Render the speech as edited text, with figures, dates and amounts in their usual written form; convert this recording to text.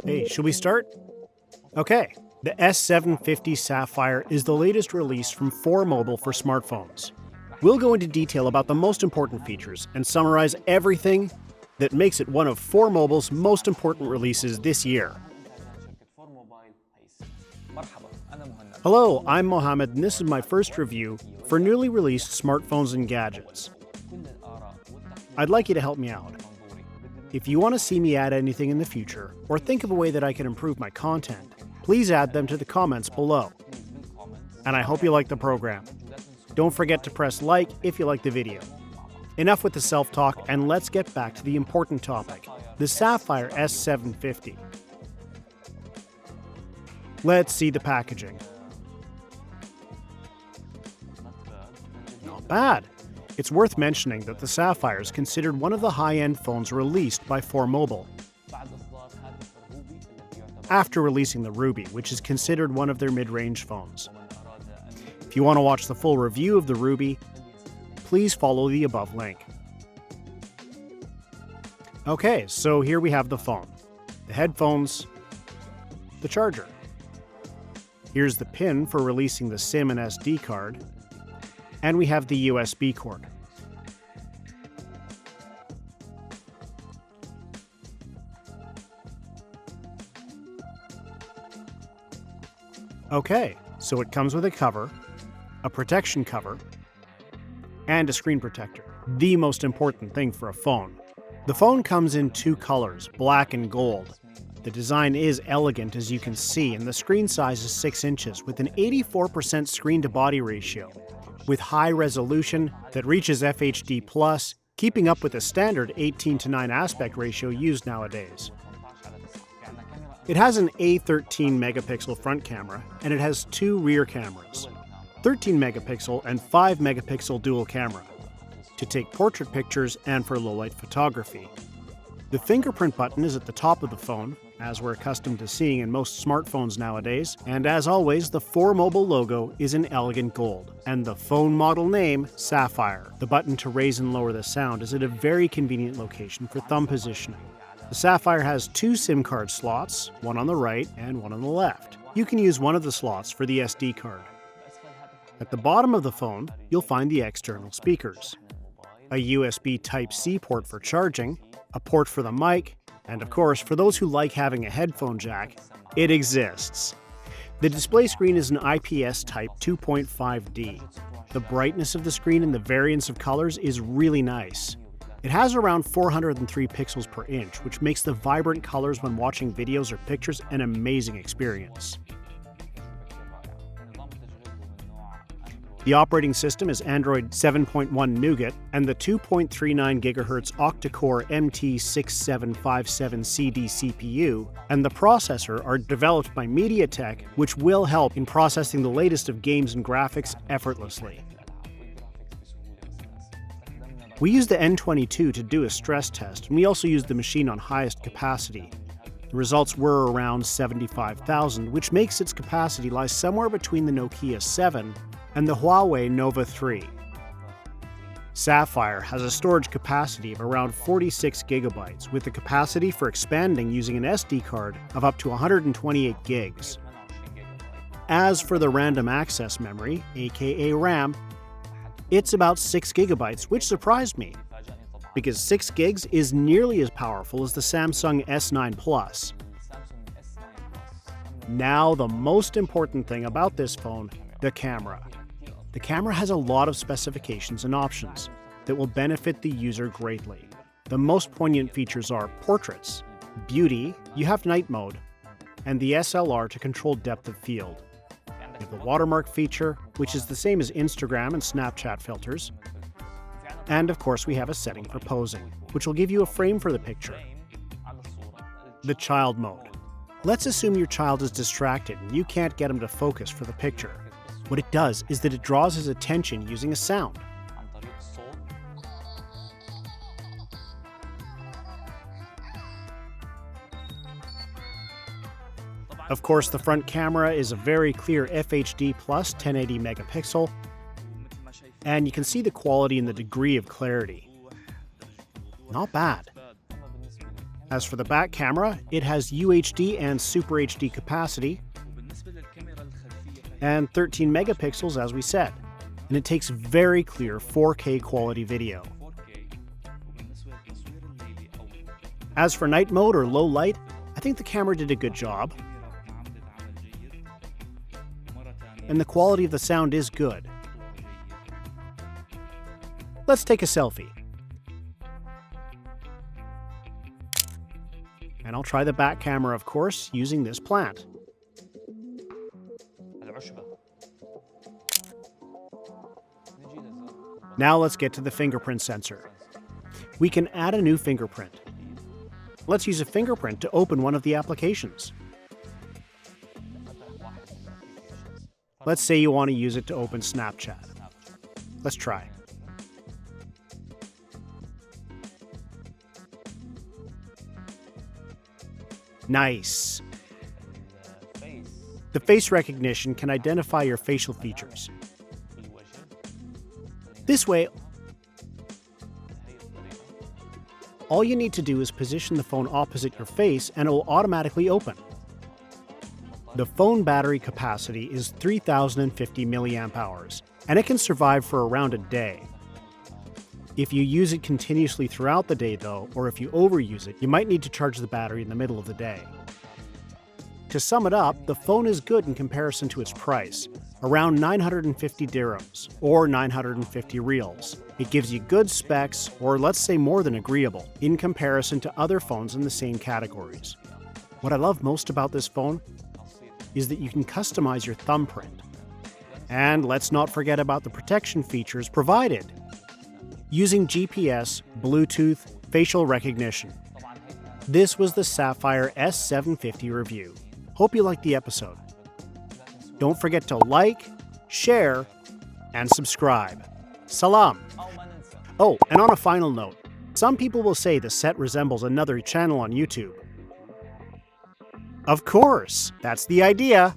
Hey, should we start? Okay, the S750 Sapphire is the latest release from 4Mobile for smartphones. We'll go into detail about the most important features and summarize everything that makes it one of 4Mobile's most important releases this year. Hello, I'm Mohammed, and this is my first review for newly released smartphones and gadgets. I'd like you to help me out. If you want to see me add anything in the future, or think of a way that I can improve my content, please add them to the comments below. And I hope you like the program. Don't forget to press like if you like the video. Enough with the self-talk, and let's get back to the important topic, the Sapphire S750. Let's see the packaging. Not bad. It's worth mentioning that the Sapphire is considered one of the high-end phones released by 4Mobile, after releasing the Ruby, which is considered one of their mid-range phones. If you want to watch the full review of the Ruby, please follow the above link. Okay, so here we have the phone, the headphones, the charger. Here's the pin for releasing the SIM and SD card, and we have the USB cord. Okay, so it comes with a cover, a protection cover, and a screen protector. The most important thing for a phone. The phone comes in two colors, black and gold. The design is elegant, as you can see, and the screen size is 6 inches with an 84% screen-to-body ratio, with high resolution that reaches FHD+, keeping up with the standard 18:9 aspect ratio used nowadays. It has an A13 megapixel front camera, and it has two rear cameras, 13 megapixel and 5 megapixel dual camera, to take portrait pictures and for low-light photography. The fingerprint button is at the top of the phone, as we're accustomed to seeing in most smartphones nowadays, and as always, the 4Mobile logo is in elegant gold, and the phone model name, Sapphire. The button to raise and lower the sound is at a very convenient location for thumb positioning. The Sapphire has two SIM card slots, one on the right and one on the left. You can use one of the slots for the SD card. At the bottom of the phone, you'll find the external speakers, a USB Type-C port for charging, a port for the mic, and of course, for those who like having a headphone jack, it exists. The display screen is an IPS Type 2.5D. The brightness of the screen and the variance of colors is really nice. It has around 403 pixels per inch, which makes the vibrant colors when watching videos or pictures an amazing experience. The operating system is Android 7.1 Nougat, and the 2.39 GHz octa-core MT6757CD CPU and the processor are developed by MediaTek, which will help in processing the latest of games and graphics effortlessly. We used the N22 to do a stress test, and we also used the machine on highest capacity. The results were around 75,000, which makes its capacity lie somewhere between the Nokia 7 and the Huawei Nova 3. Sapphire has a storage capacity of around 46 gigabytes, with the capacity for expanding using an SD card of up to 128 gigs. As for the random access memory, aka RAM, it's about 6 gigabytes, which surprised me, because 6 gigs is nearly as powerful as the Samsung S9 Plus. Now, the most important thing about this phone, the camera. The camera has a lot of specifications and options that will benefit the user greatly. The most poignant features are portraits, beauty, you have night mode, and the SLR to control depth of field. You have the watermark feature, which is the same as Instagram and Snapchat filters. And of course, we have a setting for posing, which will give you a frame for the picture. The child mode. Let's assume your child is distracted and you can't get him to focus for the picture. What it does is that it draws his attention using a sound. Of course, the front camera is a very clear FHD plus 1080 megapixel, and you can see the quality and the degree of clarity. Not bad. As for the back camera, it has UHD and Super HD capacity and 13 megapixels as we said, and it takes very clear 4K quality video. As for night mode or low light, I think the camera did a good job, and the quality of the sound is good. Let's take a selfie. And I'll try the back camera, of course, using this plant. Now let's get to the fingerprint sensor. We can add a new fingerprint. Let's use a fingerprint to open one of the applications. Let's say you want to use it to open Snapchat. Let's try. Nice. The face recognition can identify your facial features. This way, all you need to do is position the phone opposite your face and it will automatically open. The phone battery capacity is 3050 milliamp hours, and it can survive for around a day. If you use it continuously throughout the day though, or if you overuse it, you might need to charge the battery in the middle of the day. To sum it up, the phone is good in comparison to its price, around 950 dirhams, or 950 reals. It gives you good specs, or let's say more than agreeable, in comparison to other phones in the same categories. What I love most about this phone is that you can customize your thumbprint. And let's not forget about the protection features provided, using GPS, Bluetooth, facial recognition. This was the Sapphire S750 review. Hope you liked the episode. Don't forget to like, share, and subscribe. Salam. Oh, and on a final note, some people will say the set resembles another channel on YouTube. Of course, that's the idea.